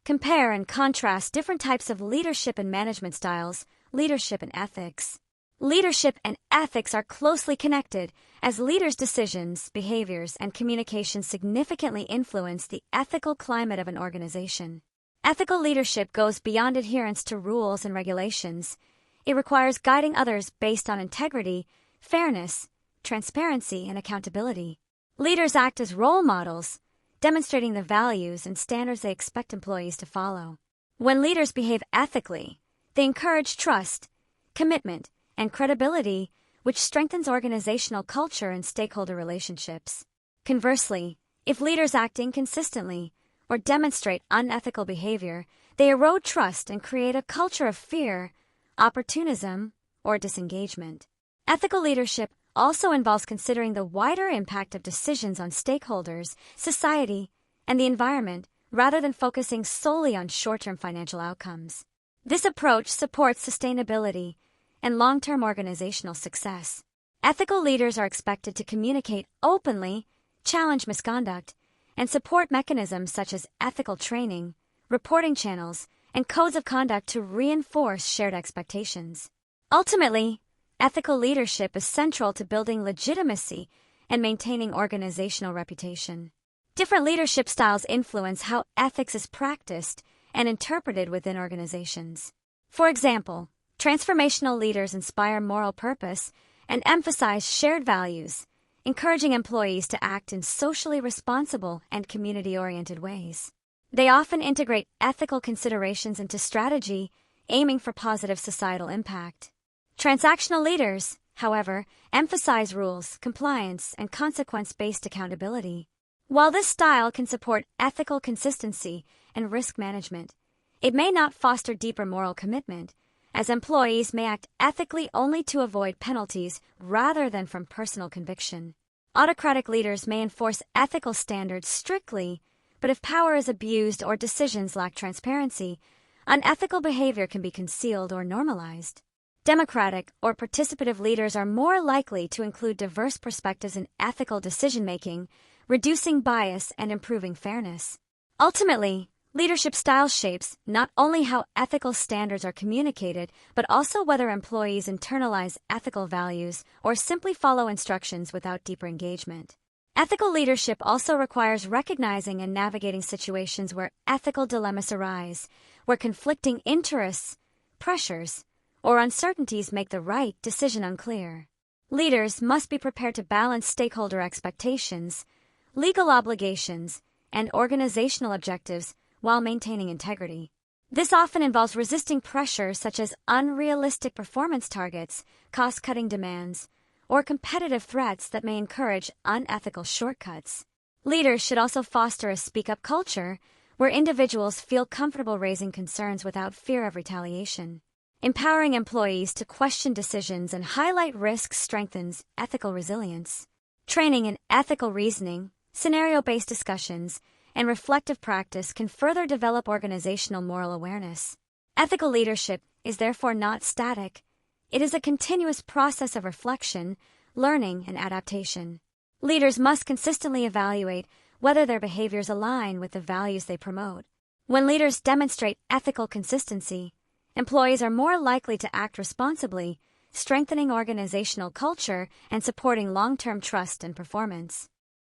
Compare and contrast different types of leadership and management styles, leadership and ethics. Leadership and ethics are closely connected, as leaders' decisions, behaviors, and communications significantly influence the ethical climate of an organization. Ethical leadership goes beyond adherence to rules and regulations. It requires guiding others based on integrity, fairness, transparency, and accountability. Leaders act as role models, demonstrating the values and standards they expect employees to follow. When leaders behave ethically, they encourage trust, commitment, and credibility, which strengthens organizational culture and stakeholder relationships. Conversely, if leaders act inconsistently or demonstrate unethical behavior, they erode trust and create a culture of fear, opportunism, or disengagement. Ethical leadership also involves considering the wider impact of decisions on stakeholders, society, and the environment, rather than focusing solely on short-term financial outcomes. This approach supports sustainability and long-term organizational success. Ethical leaders are expected to communicate openly, challenge misconduct, and support mechanisms such as ethical training, reporting channels, and codes of conduct to reinforce shared expectations. Ultimately, ethical leadership is central to building legitimacy and maintaining organizational reputation. Different leadership styles influence how ethics is practiced and interpreted within organizations. For example, transformational leaders inspire moral purpose and emphasize shared values, encouraging employees to act in socially responsible and community-oriented ways. They often integrate ethical considerations into strategy, aiming for positive societal impact. Transactional leaders, however, emphasize rules, compliance, and consequence-based accountability. While this style can support ethical consistency and risk management, it may not foster deeper moral commitment, as employees may act ethically only to avoid penalties rather than from personal conviction. Autocratic leaders may enforce ethical standards strictly, but if power is abused or decisions lack transparency, unethical behavior can be concealed or normalized. Democratic or participative leaders are more likely to include diverse perspectives in ethical decision-making, reducing bias and improving fairness. Ultimately, leadership style shapes not only how ethical standards are communicated, but also whether employees internalize ethical values or simply follow instructions without deeper engagement. Ethical leadership also requires recognizing and navigating situations where ethical dilemmas arise, where conflicting interests, pressures, or uncertainties make the right decision unclear. Leaders must be prepared to balance stakeholder expectations, legal obligations, and organizational objectives while maintaining integrity. This often involves resisting pressures such as unrealistic performance targets, cost-cutting demands, or competitive threats that may encourage unethical shortcuts. Leaders should also foster a speak-up culture where individuals feel comfortable raising concerns without fear of retaliation. Empowering employees to question decisions and highlight risks strengthens ethical resilience. Training in ethical reasoning, scenario-based discussions, and reflective practice can further develop organizational moral awareness. Ethical leadership is therefore not static. It is a continuous process of reflection, learning, and adaptation. Leaders must consistently evaluate whether their behaviors align with the values they promote. When leaders demonstrate ethical consistency, employees are more likely to act responsibly, strengthening organizational culture and supporting long-term trust and performance.